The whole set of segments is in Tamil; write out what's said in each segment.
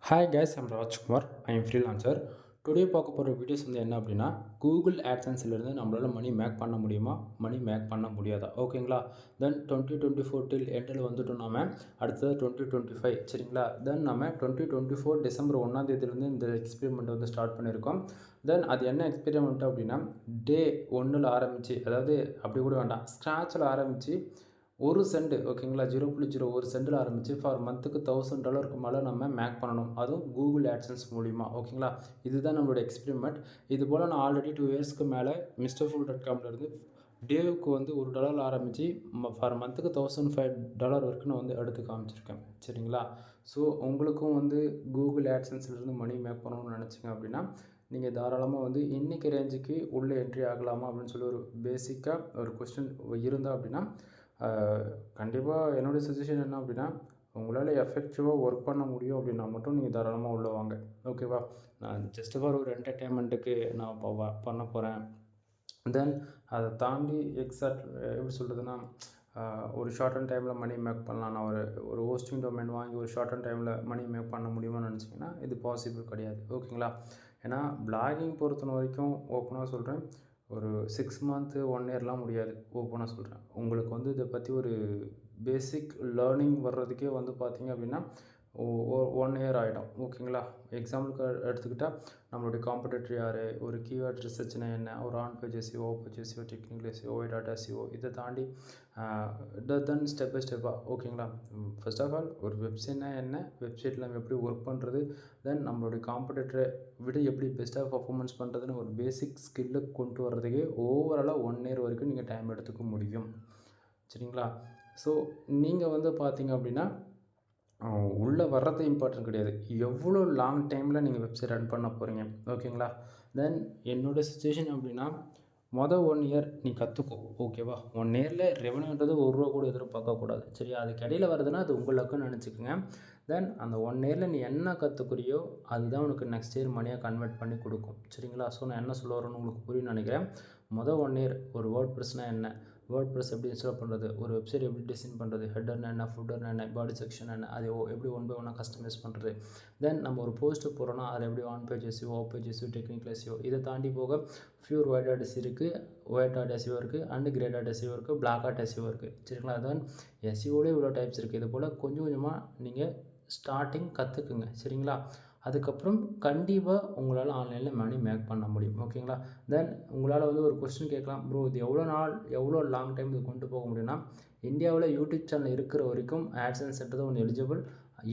Hi guys, I'm Rajkumar. I am freelancer. Today பார்க்க போகிற வீடியோஸ் வந்து என்ன அப்படின்னா, கூகுள் ஆட்சன்ஸ்லேருந்து நம்மளால் மணி மேக் பண்ண முடியுமா, மணி மேக் பண்ண முடியாதா, ஓகேங்களா? தென் 2024 டில் எண்டில் வந்துட்டோம். நாம அடுத்தது 2025, சரிங்களா? தென் நம்ம 2024 டிசம்பர் 1 இந்த எக்ஸ்பெரிமெண்ட் வந்து ஸ்டார்ட் பண்ணியிருக்கோம். தென் அது என்ன எக்ஸ்பெரிமெண்ட் அப்படின்னா, டே 1ல் ஆரம்பித்து, அதாவது அப்படி கூட வேண்டாம், ஸ்க்ராட்சில் ஆரம்பித்து 1 சென்ட், ஓகேங்களா, 0.01 சென்டில் ஆரம்பித்து ஃபார் மந்த்துக்கு $1000 மேலே நம்ம மேக் பண்ணணும். அதுவும் கூகுள் ஆட்சன்ஸ் மூலிமா, ஓகேங்களா? இதுதான் நம்மளோட எக்ஸ்பெரிமெண்ட். இது போல் நான் ஆல்ரெடி 2 இயர்ஸ்க்கு மேலே MrFool.comலேருந்து டேவுக்கு வந்து $1 ஆரம்பித்து ஃபார் மந்த்துக்கு $1005 வரைக்கும் நான் வந்து எடுத்து காமிச்சிருக்கேன், சரிங்களா? ஸோ உங்களுக்கும் வந்து கூகுள் ஆட்சன்ஸ்லேருந்து மணி மேக் பண்ணணும்னு நினச்சிங்க அப்படின்னா, நீங்கள் தாராளமாக வந்து இன்றைக்கி ரேஞ்சுக்கு உள்ளே என்ட்ரி ஆகலாமா அப்படின்னு சொல்லி ஒரு பேசிக்காக ஒரு கொஸ்டின் இருந்தால் அப்படின்னா, கண்டிப்பாக என்னுடைய சஜஷன் என்ன அப்படின்னா, உங்களால் எஃபெக்டிவாக ஒர்க் பண்ண முடியும் அப்படின்னா மட்டும் நீங்கள் தாராளமாக உள்ளே வாங்க, ஓகேவா? நான் ஜஸ்ட் ஃபார் ஒரு என்டர்டெயின்மெண்ட்டுக்கு நான் இப்போ பண்ண போகிறேன். தென் அதை தாண்டி எக்ஸாக்ட் எப்படி சொல்கிறதுனா, ஒரு ஷார்ட் அண்ட் டைமில் மணி மேக் பண்ணலாம். நான் ஒரு ஹோஸ்டிங் டொமைன் வாங்கி ஒரு ஷார்ட் அண்ட் டைமில் மணி மேக் பண்ண முடியுமான்னு நினச்சிங்கன்னா இது பாசிபிள் கிடையாது, ஓகேங்களா? ஏன்னா பிளாகிங் பொறுத்த வரைக்கும் ஓப்பனாக சொல்கிறேன், ஒரு 6 மந்த்து 1 இயர்லாம் முடியாது. ஓப்பனாக சொல்கிறேன், உங்களுக்கு வந்து இதை பற்றி ஒரு பேசிக் லேர்னிங் வர்றதுக்கே வந்து பார்த்திங்க அப்படின்னா 1 இயர் ஆகிடும், ஓகேங்களா? எக்ஸாம்பிளுக்கு எடுத்துக்கிட்டால் நம்மளுடைய காம்படிட்டர் யார், ஒரு கீவேர்ட் ரிசர்ச்னா என்ன, ஒரு on page SEO, off page SEO, technical SEO, data SEO, இதை தாண்டி தென் ஸ்டெப் பை ஸ்டெப்பாக, ஓகேங்களா? ஃபர்ஸ்ட் ஆஃப் ஆல் ஒரு வெப்சைட்னா என்ன, வெப்சைட்டில் நம்ம எப்படி ஒர்க் பண்ணுறது, தென் நம்மளுடைய காம்படிட்டரை விட எப்படி பெஸ்ட்டாக பர்ஃபார்மன்ஸ் பண்ணுறதுன்னு ஒரு பேசிக் ஸ்கில்லை கொண்டு வர்றதுக்கே ஓவராலாக 1 இயர் வரைக்கும் நீங்கள் டைம் எடுத்துக்க முடியும், சரிங்களா? ஸோ நீங்கள் வந்து பார்த்தீங்க அப்படின்னா உள்ளே வர்றது இம்பார்ட்டன்ட் கிடையாது, எவ்வளோ லாங் டைமில் நீங்கள் வெப்சைட் ரன் பண்ண போகிறீங்க, ஓகேங்களா? தென் என்னோடய சுச்சுவேஷன் அப்படின்னா, 1 இயர் நீ கற்றுக்கோ, ஓகேவா? 1 இயரில் ரெவன்யூன்றது ₹1 கூட எதிர்பார்க்கக்கூடாது, சரியா? அதுக்கு இடையில் வருதுன்னா அது உங்கள் லக்குன்னு நினச்சிக்கோங்க. தென் அந்த 1 இயரில் நீ என்ன கற்றுக்குறியோ அதுதான் உனக்கு நெக்ஸ்ட் இயர் மணியாக கன்வெர்ட் பண்ணி கொடுக்கும், சரிங்களா? ஸோ நான் என்ன சொல்ல வரேன்னு உங்களுக்கு புரியும்னு நினைக்கிறேன். 1 இயர் ஒரு வேர்ட்பிரஸ்னால் என்ன, வேர்ட்பிரஸ் எப்படி இன்ஸ்டால் பண்ணுறது, ஒரு வெப்சைட் எப்படி டிசைன் பண்ணுறது, ஹெட்டர்னா என்ன, ஃபுட்டர்னா என்ன, பாடி செக்ஷன் என்ன, அதை எப்படி ஒன் பை ஒன்னாக கஸ்டமைஸ் பண்ணுறது, தென் நம்ம ஒரு போஸ்ட்டு போகிறோன்னா அதில் எப்படி on page SEO, off page SEO, technical SEO, இதை தாண்டி போக ஃபியூர் ஒயிட் டாட் எஸ்இஓ இருக்குது, ஒயிட் டாட் எஸ்இஓ இருக்குது, அண்டு கிரே டாட் எஸ்இஓ இருக்குது, பிளாக் டாட் எஸ்இஓ இருக்குது, சரிங்களா? தென் எஸ்இஓலே இவ்வளோ டைப்ஸ் இருக்குது. இது போல் கொஞ்சம் கொஞ்சமாக நீங்கள் ஸ்டார்டிங் கற்றுக்குங்க, சரிங்களா? அதுக்கப்புறம் கண்டிப்பாக உங்களால் ஆன்லைனில் மணி மேக் பண்ண முடியும், ஓகேங்களா? தென் உங்களால் வந்து ஒரு கொஸ்டின் கேட்கலாம், ப்ரோ இது எவ்வளோ நாள், எவ்வளோ லாங் டைம் இது கொண்டு போக முடியும்னா, இந்தியாவில் யூடியூப் சேனல் இருக்கிற வரைக்கும் ஆட்சன்ஸ்ன்றது ஒன்று எலிஜிபிள்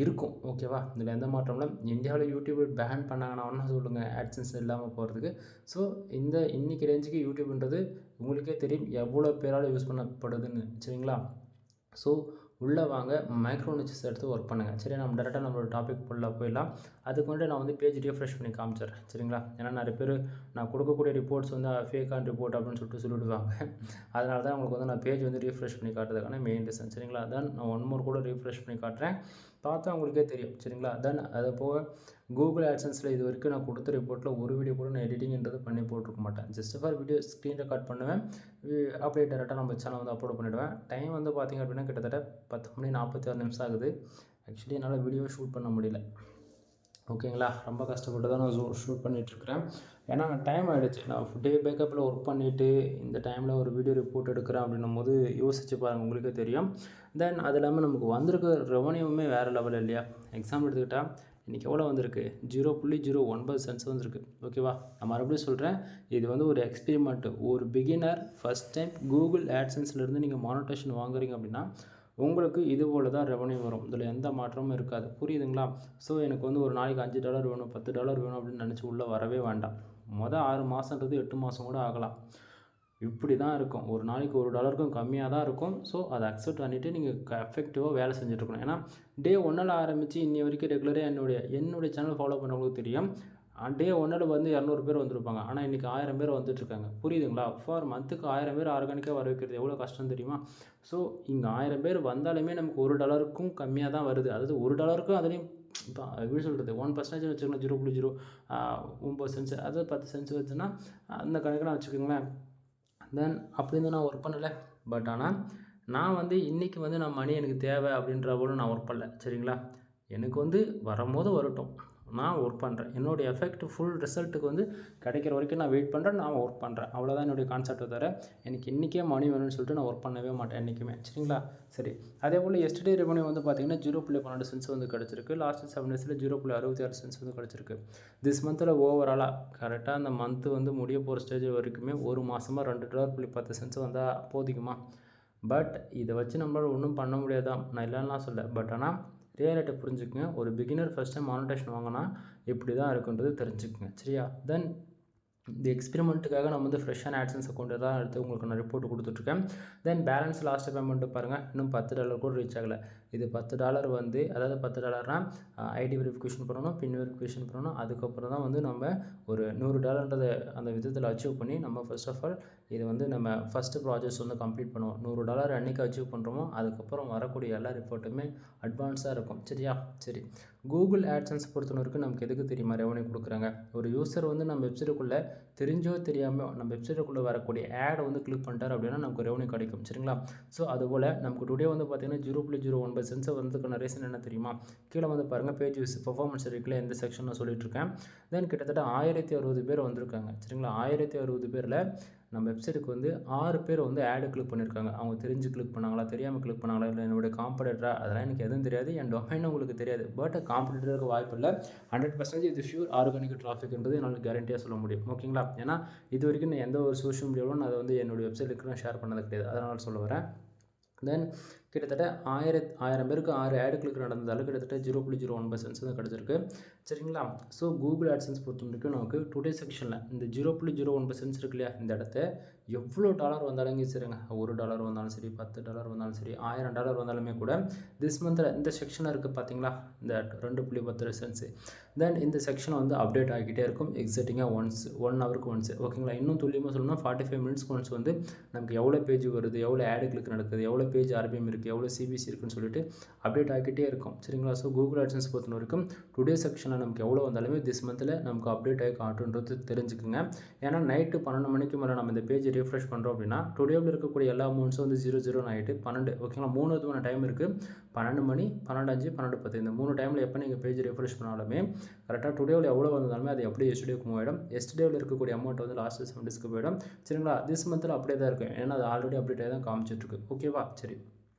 இருக்கும், ஓகேவா? இதில் எந்த மாற்றம்ல இந்தியாவில் யூடியூப் பேன் பண்ணாங்கன்னா ஒன்றா சொல்லுங்கள் ஆட்சன்ஸ் இல்லாமல் போகிறதுக்கு. ஸோ இன்றைக்கி ரேஞ்சுக்கு யூடியூப்ன்றது உங்களுக்கே தெரியும் எவ்வளோ பேரால் யூஸ் பண்ணப்படுதுன்னு, சரிங்களா? ஸோ உள்ளே வாங்க, மைக்ரோ நிச்சஸ் எடுத்து ஒர்க் பண்ணுங்கள், சரி? நம்ம டேரெக்டாக நம்மளோட டாபிக் ஃபுல்லாக போயிடலாம். அதுக்கு முன்னாடி நான் வந்து பேஜ் ரீஃப்ரெஷ் பண்ணி காமிச்சிடுறேன், சரிங்களா? ஏன்னா நிறைய பேர் நான் கொடுக்கக்கூடிய ரிப்போர்ட்ஸ் வந்து ஃபேக்கான ரிப்போர்ட் அப்படின்னு சொல்லிவிடுவாங்க. அதனால தான் உங்களுக்கு வந்து நான் பேஜ் வந்து ரீஃப்ரெஷ் பண்ணி காட்டுறதுக்கான மெயின் ரீசன், சரிங்களா? தென் நான் 1 மோர் கூட ரீஃப்ரெஷ் பண்ணி காட்டுறேன், பார்த்தா உங்களுக்கே தெரியும், சரிங்களா? தென் அது போக கூகுள் ஆட்சன்ஸில் இது வரைக்கும் நான் கொடுத்த ரிப்போர்ட்டில் ஒரு வீடியோ கூட நான் எடிட்டிங்கிறது பண்ணி போட்டிருக்க மாட்டேன். Just for video screen record பண்ணுவேன், அப்படியே டேரெக்டாக நம்ம சேனல் வந்து அப்லோட் பண்ணிவிடுவேன். டைம் வந்து பார்த்திங்க அப்படின்னா கிட்டத்தட்ட 10:46 ஆகுது. ஆக்சுவலி என்னால் வீடியோ ஷூட் பண்ண முடியல, ஓகேங்களா? ரொம்ப கஷ்டப்பட்டு தான் நான் ஷூட் பண்ணிகிட்ருக்கிறேன். ஏன்னா டைம் ஆகிடுச்சு. நான் டே பேக்கப்பில் ஒர்க் பண்ணிவிட்டு இந்த டைமில் ஒரு வீடியோ ரிப்போர்ட் எடுக்கிறேன் அப்படின்னும் போது யோசிச்சு பாருங்கள், உங்களுக்கே தெரியும். தென் அது இல்லாமல் நமக்கு வந்திருக்க ரெவன்யூவுமே வேறு லெவல் இல்லையா? எக்ஸாம்பிள் எடுத்துக்கிட்டால் இன்றைக்கி எவ்வளோ வந்திருக்கு, 0.09 சென்ட்ஸ் வந்திருக்கு, ஓகேவா? நான் மறுபடியும் சொல்கிறேன், இது வந்து ஒரு எக்ஸ்பெரிமெண்ட்டு. ஒரு பிகினர் ஃபஸ்ட் டைம் கூகுள் ஆட்சன்ஸ்லேருந்து நீங்கள் மானிட்டேஷன் வாங்குறீங்க அப்படின்னா உங்களுக்கு இது போல் தான் ரெவன்யூ வரும், இதில் எந்த மாற்றமும் இருக்காது, புரியுதுங்களா? ஸோ எனக்கு வந்து ஒரு நாளைக்கு $5 வேணும், $10 வேணும் அப்படின்னு நினச்சி உள்ளே வரவே வேண்டாம். 6 மாதன்றது 8 மாதம் கூட ஆகலாம், இப்படி தான் இருக்கும். ஒரு நாளைக்கு $1க்கும் கம்மியாக தான் இருக்கும். ஸோ அதை அக்செப்ட் பண்ணிவிட்டு நீங்கள் எஃபெக்டிவாக வேலை செஞ்சுட்ருக்கணும். ஏன்னா டே 1ல் ஆரம்பித்து இன்னி வரைக்கும் ரெகுலராக என்னுடைய சேனல் ஃபாலோ பண்ணுறவங்களுக்கு தெரியும், டே 1ல் வந்து 200 பேர் வந்திருப்பாங்க, ஆனால் இன்றைக்கி 1000 பேர் வந்துட்டுருக்காங்க, புரியுதுங்களா? ஃபார் மந்த்துக்கு 1000 பேர் ஆர்கானிக்காக வர வைக்கிறது எவ்வளோ கஷ்டம் தெரியுமா? ஸோ இங்கே 1000 பேர் வந்தாலுமே நமக்கு $1க்கும் கம்மியாக தான் வருது. அதாவது $1க்கும் அதுலேயும் இப்போ எப்படி சொல்கிறது, 1% வச்சுக்கணும், 0.09 சென்ட்ஸ், அதாவது 10 சென்ட்ஸ் வச்சுன்னா அந்த கணக்கெலாம் வச்சுக்கோங்களேன். தென் அப்படி இருந்து நான் ஒர்க் பண்ணலை. பட் ஆனால் நான் வந்து இன்றைக்கி வந்து நான் மணி எனக்கு தேவை அப்படின்ற போல நான் ஒர்க் பண்ணல, சரிங்களா? எனக்கு வந்து வரும்போது வரட்டும். நான் ஒர்க் பண்ணுறேன். என்னுடைய எஃபெக்ட் ஃபுல் ரிசல்ட்டுக்கு வந்து கிடைக்கிற வரைக்கும் நான் வெயிட் பண்ணுறேன். நான் ஒர்க் பண்ணுறேன். அவ்வளோதான் என்னுடைய கான்செப்ட்டை தவிர, எனக்கு இன்றைக்கே மணி வேணும்னு சொல்லிட்டு நான் ஒர்க் பண்ணவே மாட்டேன் என்றைக்குமே. சரிங்களா? சரி. அதேபோல் எஸ்டர்டே ரெவென்யூ வந்து பார்த்தீங்கன்னா 0.12 சென்ட்ஸ் வந்து கிடச்சிருக்கு. லாஸ்ட் 7 டேஸில் 0.66 சென்ட்ஸ் வந்து கிடச்சிருக்கு. திஸ் மந்தில் ஓவராலாக கரெக்டாக அந்த மந்த்து வந்து முடிய போகிற ஸ்டேஜ் வரைக்குமே ஒரு மாதமாக $2.10 சென்ட்ஸ் வந்தால் போதிக்குமா? பட் இதை வச்சு நம்மளால் ஒன்றும் பண்ண முடியாதான். நான் இல்லைன்னா சொல்ல. பட் ஆனால் ரியாலிட்டி புரிஞ்சுக்குங்க. ஒரு பிகினர் ஃபஸ்ட் டைம் மானிட்டேஷன் வாங்கினா இப்படி தான் இருக்குன்றது தெரிஞ்சுக்குங்க. சரியா? தென் இந்த எக்ஸ்பெரிமெண்ட்டுக்காக நம்ம வந்து ஃப்ரெஷ்ஷான ஆட்சன்ஸ் அக்கௌண்ட் தான் எடுத்து உங்களுக்கு நான் ரிப்போர்ட் கொடுத்துட்ருக்கேன். தென் பேலன்ஸ் லாஸ்ட் பேமெண்ட்டு பாருங்கள், இன்னும் $10 கூட ரீச் ஆகலை. இது $10 வந்து, அதாவது $10னா ஐடி வெரிஃபிகேஷன் பண்ணணும், பின் வெரிஃபிகேஷன் பண்ணணும். அதுக்கப்புறம் தான் வந்து நம்ம ஒரு $100 அந்த விதத்தில் அச்சீவ் பண்ணி நம்ம ஃபர்ஸ்ட் ஆஃப் ஆல் இது வந்து நம்ம ஃபஸ்ட்டு ப்ராஜெக்ட்ஸ் வந்து கம்ப்ளீட் பண்ணுவோம். $100 அன்றைக்கி அச்சீவ் பண்ணுறோமோ அதுக்கப்புறம் வரக்கூடிய எல்லா ரிப்போர்ட்டுமே அட்வான்ஸாக இருக்கும். சரியா? சரி. கூகுள் ஆட்சன்ஸ் பொறுத்தவரைக்கும் நமக்கு எதுக்கு தெரியுமா ரெவன்யூ கொடுக்குறாங்க? ஒரு யூசர் வந்து நம்ம வெப்சைட்டுக்குள்ளே தெரிஞ்சோ தெரியாமல் நம்ம வெப்சைட்டுக்குள்ளே வரக்கூடிய ஆடை வந்து கிளிக் பண்ணிட்டார் அப்படின்னா நமக்கு ரெவன்யூ கிடைக்கும். சரிங்களா? ஸோ அதுபோல் நமக்கு டுடே வந்து பார்த்திங்கன்னா 0.01 சென்ட்ஸ் வந்ததுக்கான ரீசன் என்ன தெரியுமா? கீழே வந்து பாருங்கள், பேஜ் வியூஸ் பெர்ஃபார்மன்ஸ் இருக்குல்ல, எந்த செக்ஷன் நான் சொல்லிட்டுருக்கேன். தென் கிட்டத்தட்ட 1060 பேர் வந்திருக்காங்க. சரிங்களா? 1060 பேரில் நம்ம வெப்சைட்டுக்கு வந்து 6 பேர் வந்து ஆடு கிளிக் பண்ணியிருக்காங்க. அவங்க தெரிஞ்சு கிளிக் பண்ணாங்களா, தெரியாமல் கிளிக் பண்ணாங்களா, இல்லை என்னுடைய காம்படிட்டரா, அதெல்லாம் எனக்கு எதுவும் தெரியாது. என் டொமைன் உங்களுக்கு தெரியாது. பட் காம்படிட்டருக்கு வாய்ப்பு இல்லை. 100% இது ஷூர் ஆர்கானிக் டிராஃபிக்ன்றது என்னால் கேரண்டியாக சொல்ல முடியும். ஓகேங்களா? ஏன்னா இது வரைக்கும் நான் எந்த ஒரு சோஷியல் மீடியாவிலும் நான் அதை வந்து என்னுடைய வெப்சைட்டுக்கு நான் ஷேர் பண்ணது கிடையாது. அதனால் சொல்ல வரேன். தென் கிட்டத்தட்ட 1000 பேருக்கு 6 ஆடு கிளிக் நடந்ததால் கிட்டத்தட்ட 0.01 சென்ட்ஸ் தான் கிடச்சிருக்கு. சரிங்களா? ஸோ கூகுள் ஆட்சன்ஸ் பொறுத்த வரைக்கும் நமக்கு டுடே செக்ஷனில் இந்த 0.01 சென்ட்ஸ் இருக்கு இல்லையா, இந்த இடத்த எவ்வளோ டாலர் வந்தாலும் சரிங்க, $1 வந்தாலும் சரி, $10 வந்தாலும் சரி, $1000 வந்தாலுமே கூட திஸ் மந்தில் இந்த செக்ஷனில் இருக்குது பார்த்தீங்களா, இந்த 2.10 சென்ட்ஸு. தென் இந்த செக்ஷனை வந்து அப்டேட் ஆகிக்கிட்டே இருக்கும் எக்ஸாக்டிங்காக ஒன்ஸ் 1 ஹவருக்கு ஒன்ஸ். ஓகேங்களா? இன்னும் துல்லியமாக சொல்லணும்னா 45 மினிட்ஸ்க்கு ஒன்ஸ் வந்து நமக்கு எவ்வளோ பேஜ் வருது, எவ்வளோ ஆடு கிளிக் நடக்குது, எவ்வளோ பேஜ் ஆர்பிஎம் இருக்குது, எவ்வளோ சிபிசி இருக்குன்னு சொல்லிட்டு அப்டேட் ஆகிக்கிட்டே இருக்கும். சரிங்களா? ஸோ கூகுள் ஆட்சன்ஸ் பொறுத்த வரைக்கும் டுடே செக்ஷனில் நமக்கு எவ்வளோ வந்தாலுமே திஸ் மந்தில் நமக்கு அப்டேட் ஆகி காட்டுன்றது தெரிஞ்சுக்குங்க. ஏன்னா நைட்டு 12 மணிக்கு மேலே நம்ம இந்த பேஜ் ரீஃப்ரெஷ் பண்ணுறோம் அப்படின்னா டுடேவில் இருக்கக்கூடிய எல்லா அமௌண்ட்ஸும் வந்து 00 ஆகிட்டு 12. ஓகேங்களா? 3 விதமான டைம் இருக்குது. 12 மணி, 12:05, 12:10. இந்த 3 டைமில் எப்போ நீங்கள் பேஜ் ரீஃப்ரெஷ் பண்ணாலுமே கரெக்டாக டுடேவில் எவ்வளோ வந்தாலுமே அது அப்படியே எஸ்டேக்கு மூவ் ஆகிடும். எஸ்டேவில் இருக்கக்கூடிய அமௌண்ட் வந்து லாஸ்ட் 7 டேஸ்க்கு போயிடும். சரிங்களா? திஸ் மந்தில் அப்படியே தான் இருக்கும். ஏன்னா அது ஆல்ரெடி அப்டேட் ஆகி தான் காமிச்சிட்ருக்கு. ஓகேவா? சரி.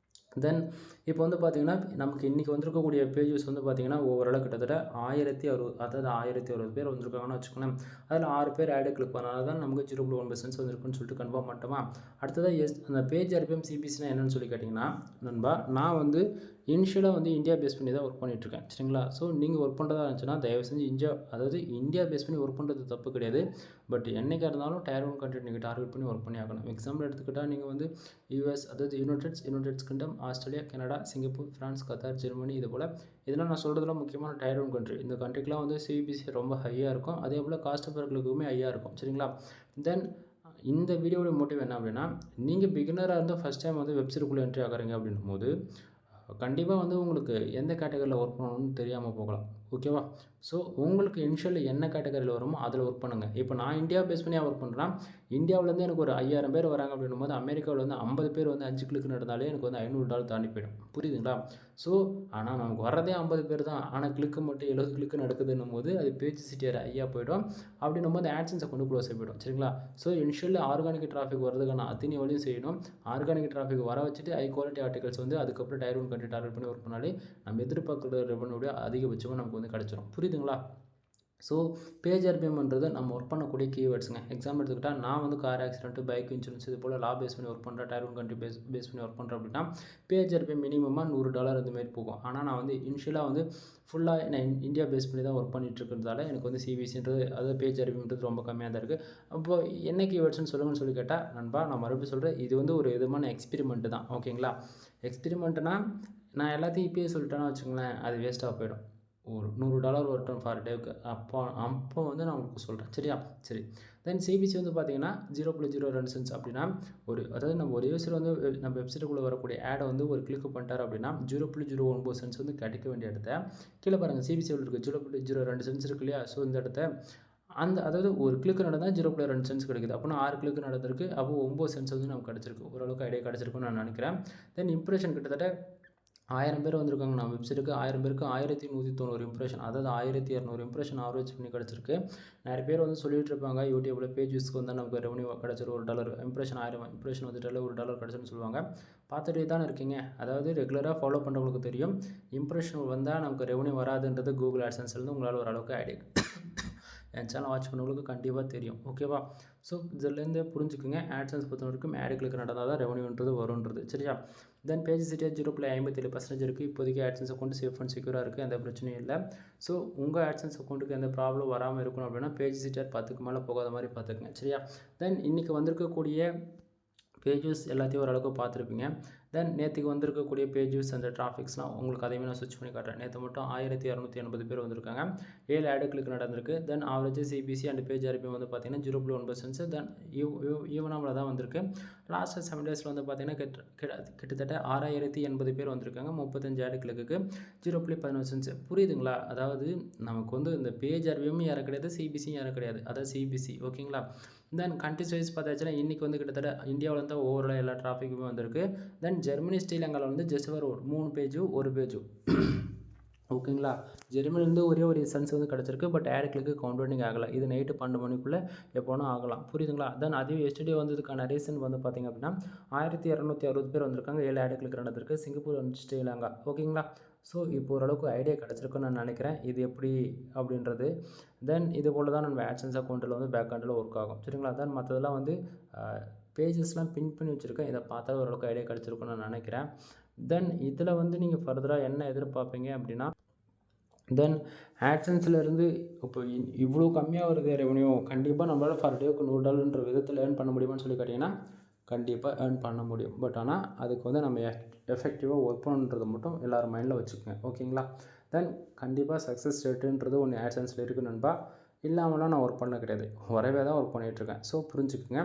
தென் இப்போ வந்து பார்த்திங்கன்னா நமக்கு இன்றைக்கி வந்திருக்கக்கூடிய பேஜஸ் வந்து பார்த்திங்கன்னா ஓவராலாக கிட்டத்தட்ட 1060, அதாவது 1060 பேர் வந்திருக்காங்கன்னு வச்சுக்கோங்களேன். அதில் 6 பேர் ஆடு கிளிக் பண்ணால் தான் நமக்கு 0.1 சென்ட்ஸ் வந்திருக்குன்னு சொல்லிட்டு கன்ஃபார்ம் பண்ணிட்டோமா? அடுத்ததாக அந்த பேஜ் ஆர்பிஎம் சிபிசினா என்னென்னு சொல்லி கேட்டிங்கன்னா, நண்பா நான் வந்து இனிஷியலாக வந்து இந்தியா பேஸ் பண்ணி தான் ஒர்க் பண்ணிகிட்ருக்கேன். சரிங்களா? ஸோ நீங்கள் ஒர்க் பண்ணுறதா இருந்துச்சுன்னா தயவு செஞ்சு இந்தியா பேஸ் பண்ணி ஒர்க் பண்ணுறது தப்பு கிடையாது. பட் என்றைக்காக இருந்தாலும் டயர் 1 கண்ட்ரி நீங்கள் டார்கெட் பண்ணி ஒர்க் பண்ணி ஆகணும். எக்ஸாம்பிள் எடுத்துக்கிட்டால் நீங்கள் வந்து யூஎஸ், அதாவது United kingdom, Australia, Canada, Singapore, France, Qatar, Germany, இது போல் இதெல்லாம் நான் சொல்கிறதுலாம் முக்கியமான டயர் 1 கண்ட்ரி. இந்த கண்ட்ரிக்கெலாம் வந்து சிபிசி ரொம்ப ஹையாக இருக்கும். அதே போல் காஸ்ட் ஆஃப் ஒர்க்குமே ஹையாக இருக்கும். சரிங்களா? தென் இந்த வீடியோட மோட்டிவ் என்ன அப்படின்னா, நீங்கள் பிகினராக இருந்தால் ஃபஸ்ட் டைம் வந்து வெப்சைட்டுக்குள்ளே என்ட்ரி ஆகுறீங்க அப்படின்னும் போது கண்டிப்பாக வந்து உங்களுக்கு எந்த கேட்டகரியில் ஒர்க் பண்ணணும்னு தெரியாமல் போகலாம். ஓகேவா? ஸோ உங்களுக்கு இனிஷியல் என்ன கேட்டகரியில் வருமோ அதில் ஒர்க் பண்ணுங்கள். இப்போ நான் இந்தியா பேஸ் பண்ணி ஒர்க் பண்ணுறேன். இந்தியாவிலேருந்து எனக்கு ஒரு 5000 பேர் வராங்க அப்படின்னும் போது அமெரிக்காவில் வந்து 50 பேர் வந்து 5 கிளிக் நடந்தாலே எனக்கு வந்து $500 தாண்டி போயிடும். புரியுதுங்களா? ஸோ ஆனால் நமக்கு வரதே 50 பேர் தான். ஆனால் கிளிக்கு மட்டும் 70 கிளிக்கு நடக்குதுன்னும் போது அது பேஜ் சிட்டியர் ஐயா போயிடும். அப்படின்னும் போது ஆட்சன்ஸ் அக்கௌண்ட் க்ளோஸ் ஆகி போயிடும். சரிங்களா? ஸோ இனிஷியல் ஆர்கானிக் டிராஃபிக் வரதுக்கான அத்தனை வழியும் செய்யணும். ஆர்கானிக் டிராஃபிக் வர வச்சுட்டு ஹை குவாலிட்டி ஆர்டிகல்ஸ் வந்து அதுக்கப்புறம் டயர் 1 கண்ட்ரி டார்கெட் பண்ணி ஒர்க் பண்ணாலே நம்ம எதிர்பார்க்குற ரெவன்யூடைய அதிகபட்சமாக நமக்கு வந்து கிடச்சிரும். புரியுதுங்களா? ஸோ பேஜ் ஆர்பிஎம்ன்றது நம்ம ஒர்க் பண்ணக்கூடிய கீவேர்ட்ஸுங்க. எக்ஸாம்பிள் எடுத்துக்கிட்டால் நான் வந்து கார் ஆக்சிடென்ட், பைக் இன்சூரன்ஸ், இது போல் லா பேஸ் பண்ணி ஒர்க் பண்ணுறேன், டயர் 1 கண்ட்ரி பேஸ் பண்ணி ஒர்க் பண்ணுறேன் அப்படின்னா பேஜ் ஆர்பிஎம் மினிமமாக $100 இதுமாரி போகும். ஆனால் நான் வந்து இனிஷியலாக வந்து ஃபுல்லாக நான் இந்தியா பேஸ் பண்ணி தான் ஒர்க் பண்ணிட்டு இருக்கிறதால எனக்கு வந்து சிபிசின்றது, அதாவது பேஜ் ஆர்பிஎம்ன்றது ரொம்ப கம்மியாக தான் இருக்குது. அப்போது என்ன கீவேர்ட்ஸ்னு சொல்லுங்கன்னு சொல்லி கேட்டால், நண்பா நான் மறுபடியும் சொல்கிறேன், இது வந்து ஒரு விதமான எக்ஸ்பெரிமெண்ட்டு தான். ஓகேங்களா? எக்ஸ்பெரிமெண்ட்டுனா நான் எல்லாத்தையும் இப்போயே சொல்லிட்டேன்னா வச்சுங்களேன், அது வேஸ்ட்டாக போயிடும். ஒரு $100 வரட்டும் ஃபார் டேவுக்கு. அப்போ வந்து நான் உங்களுக்கு சொல்கிறேன். சரியா? சரி. தென் சிபிசி வந்து பார்த்தீங்கன்னா 0.02 சென்ட்ஸ் அப்படின்னா அதாவது நம்ம ஒரு யூசர் வந்து நம்ம வெப்சைட்டுக்குள்ளே வரக்கூடிய ஆடை வந்து ஒரு கிளிக் பண்ணிட்டார் அப்படின்னா 0.09 சென்ட்ஸ் வந்து கிடைக்க வேண்டிய இடத்த கீழே பாருங்கள், சிபிசி எவ்வளோ இருக்குது, 0.02 சென்ட்ஸ் இருக்கு இல்லையா? ஸோ இந்த இடத்த அதாவது ஒரு கிளிக் நடந்தால் 0.2 சென்ட்ஸ் கிடைக்குது. அப்படின்னா 6 கிளிக் நடந்திருக்கு. அப்போ 9 சென்ட்ஸ் வந்து நமக்கு கிடச்சிருக்கு. ஓரளவுக்கு ஐடியா கிடச்சிருக்குன்னு நான் நினைக்கிறேன். தென் இம்ப்ரெஷன் கிட்டத்தட்ட 1000 பேர் வந்திருக்காங்க நம்ம வெப்சைட்டுக்கு. 1000 பேருக்கு 1190 இம்ப்ரெஷன், அதாவது 1200 இம்ப்ரெஷன் ஆவரேஜ் பண்ணி கிடச்சிருக்கு. நிறைய பேர் வந்து சொல்லிட்டு இருப்பாங்க, யூடியூப்பில் பேஜ் வியூஸ்க்கு வந்து நமக்கு ரெவன்யூ கிடச்சிரு $1 இம்ப்ரெஷன் 1000 இம்ப்ரெஷன் வந்துட்டாலே $1 கிடச்சுன்னு சொல்லுவாங்க. பார்த்துட்டே தானே இருக்கீங்க. அதாவது ரெகுலராக ஃபாலோ பண்ணுறவங்களுக்கு தெரியும், இம்ப்ரெஷன் வந்தால் நமக்கு ரெவன்யூ வராதுன்றது கூகுள் ஆட்சன்ஸ்லேருந்து உங்களால் ஓரளவுக்கு ஐடியா என் சேனல் வாட்ச் பண்ணவங்களுக்கு கண்டிப்பாக தெரியும். ஓகேவா? ஸோ இதுலேருந்தே புரிஞ்சுக்குங்க, ஆட்சன்ஸ் பொறுத்த வரைக்கும் ஆட் கிளிக் நடந்தால் தான் ரெவன்யூன்றது வரும்ன்றது. சரியா? தென் பேஜ் சிட்டியாக 0.57% இருக்குது. இப்போதைக்கு ஆட்சன்ஸ் அக்கௌண்ட் சேஃப் அண்ட் செக்யூராக இருக்குது, எந்த பிரச்சனையும் இல்லை. ஸோ உங்கள் ஆட்சன்ஸ் அக்கௌண்ட்டுக்கு எந்த ப்ராப்ளம் வராமல் இருக்கணும் அப்படின்னா பேஜ் சிட்டியார் 10க்கு மேலே போகாத மாதிரி பார்த்துக்குங்க. சரியா? தென் இன்றைக்கி வந்திருக்கக்கூடிய பேஜஸ் எல்லாத்தையும் ஓரளவுக்கு பார்த்துருப்பீங்க. தென் நேற்றுக்கு வந்திருக்கக்கூடிய பேஜஸ் அந்த டிராஃபிக்ஸ்லாம் உங்களுக்கு அதையுமே நான் ஸ்விட்ச் பண்ணி காட்டுறேன். நேற்று மட்டும் 1280 பேர் வந்திருக்காங்க. 7 ஆடு கிளிக் நடந்திருக்கு. Then average CPC and page RPM வந்து பார்த்தீங்கன்னா 0.1%. தென் ஈவனாமில் தான் வந்திருக்கு. லாஸ்ட் 7 டேஸில் வந்து பார்த்தீங்கன்னா கிட்டத்தட்ட 6080 பேர் வந்திருக்காங்க. 35 ஆடு கிளிக்கு 0.11 புரியுதுங்களா? அதாவது நமக்கு வந்து இந்த பேஜ் ஆர்பிஎம் யாரும் கிடையாது, சிபிசியும் யாரும் கிடையாது, அதாவது சிபிசி. ஓகேங்களா? தென் கண்ட்ரிஸ் வைஸ் பார்த்தாச்சுன்னா இன்றைக்கி வந்து கிட்டத்தட்ட இந்தியாவில் வந்து ஓவரால் எல்லா டிராஃபிக்குமே வந்திருக்கு. தென் ஜெர்மனி ஸ்ரீலங்காவில் வந்து ஜஸ்ட் ஒரு 3 பேஜும் 1 பேஜும். ஓகேங்களா? ஜெர்மனிலேருந்து ஒரே ஒரு சென்ஸ் வந்து கிடச்சிருக்கு. பட் ஆட் கிளிக்கு கவுண்டனிங் ஆகலை. இது நைட்டு 12 மணிக்குள்ளே எப்போனா ஆகலாம். புரியுதுங்களா? தென் அதுவே எஸ்டே வந்ததுக்கான ரீசன் வந்து பார்த்திங்க அப்படின்னா 1260 பேர் வந்திருக்காங்க. 7 ஆட் கிளிக் நடந்திருக்கு. Singapore and Sri Lanka. ஓகேங்களா? ஸோ இப்போ ஓரளவுக்கு ஐடியா கிடச்சிருக்குன்னு நான் நினைக்கிறேன், இது எப்படி அப்படின்றது. தென் இது போல் தான் நம்ம ஆட்சன்ஸ் அக்கௌண்ட்டில் வந்து பேக் அண்டில் ஒர்க் ஆகும். சரிங்களா? தென் மற்றதெல்லாம் வந்து பேஜஸ்லாம் பின் பண்ணி வச்சுருக்கேன். இதை பார்த்தா ஓரளவுக்கு ஐடியா கிடச்சிருக்குன்னு நான் நினைக்கிறேன். தென் இதில் வந்து நீங்கள் ஃபர்தராக என்ன எதிர்பார்ப்பீங்க அப்படின்னா, தென் ஆட்சன்ஸ்லேருந்து இப்போ இவ்வளோ கம்மியாக வருது ரெவன்யூ, கண்டிப்பாக நம்மளால் ஃபர் டேவுக்கு $100ன்ற விதத்தில் ஏர்ன் பண்ண முடியுமான்னு சொல்லி கேட்டிங்கன்னா கண்டிப்பாக ஏர்ன் பண்ண முடியும். பட் ஆனால் அதுக்கு வந்து நம்ம எஃபெக்டிவாக ஒர்க் பண்ணுறது மட்டும் எல்லோரும் மைண்டில் வச்சுக்கோங்க. ஓகேங்களா? தென் கண்டிப்பாக சக்ஸஸ் ரேட்டுன்றது ஒன்று ஆட்சன்ஸில் இருக்குது நண்பா. இல்லாமலாம் நான் ஒர்க் பண்ண கிடையாது, வரவே தான் ஒர்க் பண்ணிகிட்ருக்கேன். ஸோ புரிஞ்சுக்குங்க.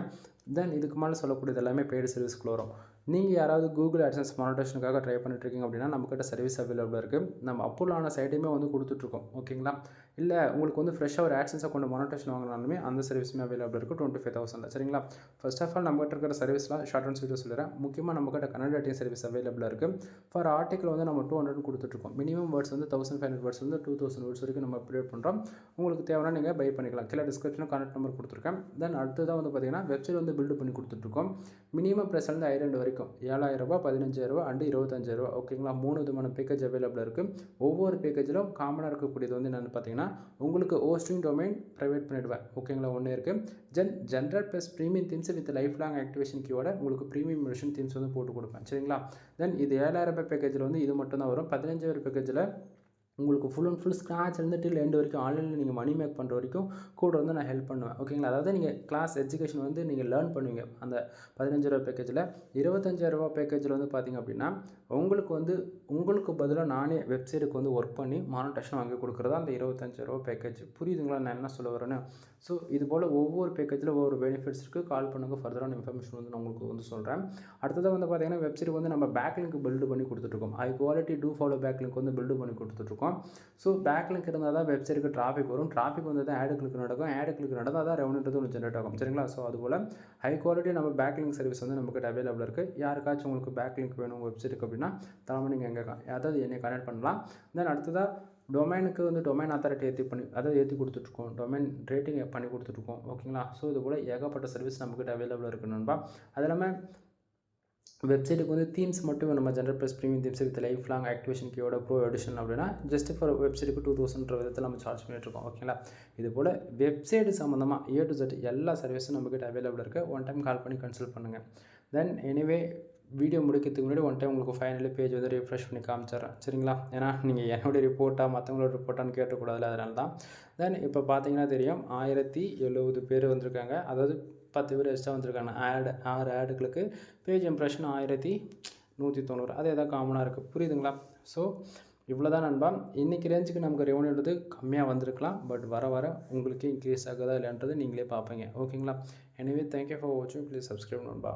தென் இதுக்கு மேலே சொல்லக்கூடியது எல்லாமே பெய்டு சர்வீஸ்க்குள்ள வரும். நீங்கள் யாராவது கூகுள் ஆட்சன்ஸ் மானிட்டேஷனுக்காக ட்ரை பண்ணிட்டுருக்கீங்க அப்படின்னா நம்மக்கிட்ட சர்வீஸ் அவைலபிளாக இருக்குது. நம்ம அப்ரூவலான சைட்டையுமே வந்து கொடுத்துட்ருக்கோம். ஓகேங்களா? இல்லை உங்களுக்கு வந்து ஃப்ரெஷ்ஷாக ஒரு ஆட்சன்ஸ் அக்கௌண்ட் மானிட்டேஷன் வாங்கினாலுமே அந்த சர்வீஸுமே அவைலபிளாக இருக்குது 25,000. சரிங்களா? ஃபர்ஸ்ட் ஆஃப் ஆல் நம்மகிட்ட இருக்கிற சர்வீஸ்லாம் ஷார்ட் அண்ட் ஸ்வீட்டாக சொல்லிடுறேன். முக்கியமாக நம்மக்கிட்ட கன்னடாட்டிங் சர்வீஸ் அவைலபிளாக இருக்குது. ஃபார் ஆர்டிக்கல் வந்து நம்ம 200 கொடுத்துட்ருக்கோம். மினிமம் வேர்ட்ஸ் வந்து 1500 வேர்ட்ஸ் வந்து 2000 வேர்ட்ஸ் வரைக்கும் நம்ம அப்டேட் பண்ணுறோம். உங்களுக்கு தேவைன்னா நீங்கள் பை பண்ணிக்கலாம். கீழே டிஸ்கிரிப்ஷனில் கான்டாக்ட் நம்பர் கொடுத்துருக்கேன். தென் அடுத்ததான் வந்து பார்த்தீங்கன்னா வெப்சைட் வந்து பில்டு பண்ணி கொடுத்துட்ருக்கோம். மினிமம் ப்ரைஸ் வந்து ஐலண்ட் வரைக்கும் 7000 ரூபா, 15,000 அண்ட் 25,000. ஓகேங்களா? 3 விதமான பேக்கேஜ் அவைலபிளாக இருக்குது. ஒவ்வொரு பேக்கேஜிலும் காமனாக இருக்கக்கூடியது வந்து என்னென்னு பார்த்தீங்கன்னா, உங்களுக்கு ஹோஸ்டிங் டொமைன் ப்ரைவேட் பண்ணிவிடுவேன். ஓகேங்களா? ஒன்று இருக்குது. General plus premium themes with lifelong activation கீயோட உங்களுக்கு ப்ரீமியம் வெர்ஷன் தீம்ஸ் வந்து போட்டு கொடுப்பேன். சரிங்களா? தென் இது 7,000 ரூபாய் பேக்கேஜில் வந்து இது மட்டும் தான் வரும். 15,000 பேக்கேஜில் உங்களுக்கு ஃபுல் அண்ட் ஃபுல் ஸ்க்ராட்ச்லேருந்து டில் எண்டு வரைக்கும் ஆன்லைனில் நீங்கள் மணி மேக் பண்ணுற வரைக்கும் கூட வந்து நான் ஹெல்ப் பண்ணுவேன். ஓகேங்களா? அதாவது நீங்கள் கிளாஸ் எஜுகேஷன் வந்து நீங்கள் லேர்ன் பண்ணுவீங்க அந்த 15,000 பேக்கேஜில். 25,000 பேக்கேஜில் வந்து பார்த்திங்க அப்படின்னா உங்களுக்கு பதிலாக நானே வெப்சைட்டுக்கு வந்து ஒர்க் பண்ணி மானிட்டேஷன் வாங்கி கொடுக்குறதா அந்த 25,000 பேக்கேஜ். புரியுதுங்களா நான் என்ன சொல்ல வரேன்னு? ஸோ இது போல் ஒவ்வொரு பேக்கேஜில் ஒவ்வொரு பெனிஃபிட்ஸ் இருக்குது. கால் பண்ணுங்கள், ஃபர்தரான இன்ஃபர்மேஷன் வந்து நான் உங்களுக்கு வந்து சொல்கிறேன். அடுத்ததாக வந்து பார்த்திங்கன்னா வெப்சைட் வந்து நம்ம பேக் லிங்க் பில்டு பண்ணி கொடுத்துட்ருக்கோம். High quality do follow back link வந்து பில்டு பண்ணி கொடுத்துட்ருக்கோம். ஸோ பேக் லிங்க் இருந்தால் தான் வெப்சைட்டுக்கு டிராஃபிக் வரும். டிராஃபிக் வந்து தான் ஆடு கிளிக் நடக்கும். ஆடு கிளிக் நடந்தால் தான் ரெவன்யூன்றது ஒன்று ஜென்ரேட் ஆகும். சரிங்களா? ஸோ அதுபோல் ஹை குவாலிட்டி நம்ம பேக் லிங்க் சர்வீஸ் வந்து நம்மக்கிட்ட அவைலபிளாக இருக்குது. யாருக்காச்சும் உங்களுக்கு பேக் லிங்க் வேணும் வெப்சைட்டுக்கு அப்படின்னா தலைமை நீங்கள் அதாவது என்னை கனெக்ட் பண்ணலாம். தென் அடுத்ததாக டொமைனுக்கு வந்து டொமைன் அத்தாரிட்டி ஏற்றி கொடுத்துட்ருக்கோம். டொமைன் ரேட்டிங் பண்ணி கொடுத்துட்ருக்கோம். ஓகேங்களா? ஸோ இது போல் ஏகப்பட்ட சர்வீஸ் நம்மக்கிட்ட அவைலபிளாக இருக்குது நண்பா. அது இல்லாமல் வெப்சைட்டுக்கு வந்து தீம்ஸ் மட்டும் நம்ம general plus premium themes with lifelong activation கீயோட ப்ரோ எடிஷன் அப்படின்னா ஜஸ்ட் ஃபார் வெப்சைட்டுக்கு 2,000 விதத்தில் நம்ம சார்ஜ் பண்ணிட்டுருக்கோம். ஓகேங்களா? இது போல் வெப்சைட்டு சம்மந்தமாக A to Z எல்லா சர்வீஸும் நம்மக்கிட்ட அவைலபிளாக இருக்குது. ஒன் டைம் கால் பண்ணி கன்சல்ட் பண்ணுங்கள். தென் எனிவே வீடியோ முடிக்கிறதுக்கு முன்னாடி ஒன் டைம் உங்களுக்கு ஃபைனலி பேஜ் வந்து ரிஃப்ரெஷ் பண்ணி காமிச்சிட்றேன். சரிங்களா? ஏன்னா நீங்கள் என்னுடைய ரிப்போர்ட்டாக மற்றவங்களோட ரிப்போர்ட்டான்னு கேட்டக்கூடாதுல, அதனால தான். தென் இப்போ பார்த்தீங்கன்னா தெரியும் 1070 பேர் வந்திருக்காங்க. அதாவது 10 பேர் எக்ஸ்ட்ரா வந்திருக்காங்க. 6 ஆடுகளுக்கு பேஜ் இம்ப்ரெஷன் 1190. அது எதாவது காமனாக இருக்குது. புரியுதுங்களா? ஸோ இவ்வளோ தான் நண்பா. இன்றைக்கி ரேஞ்சுக்கு நமக்கு ரெவன்யூன்றது கம்மியாக வந்திருக்கலாம். பட் வர வர உங்களுக்கு இன்க்ரீஸ் ஆகுதா இல்லைன்றது நீங்களே பார்ப்பீங்க. ஓகேங்களா? எனிவே தேங்க்யூ ஃபார் வாட்சிங். ப்ளீஸ் சப்ஸ்கிரைப் நண்பா.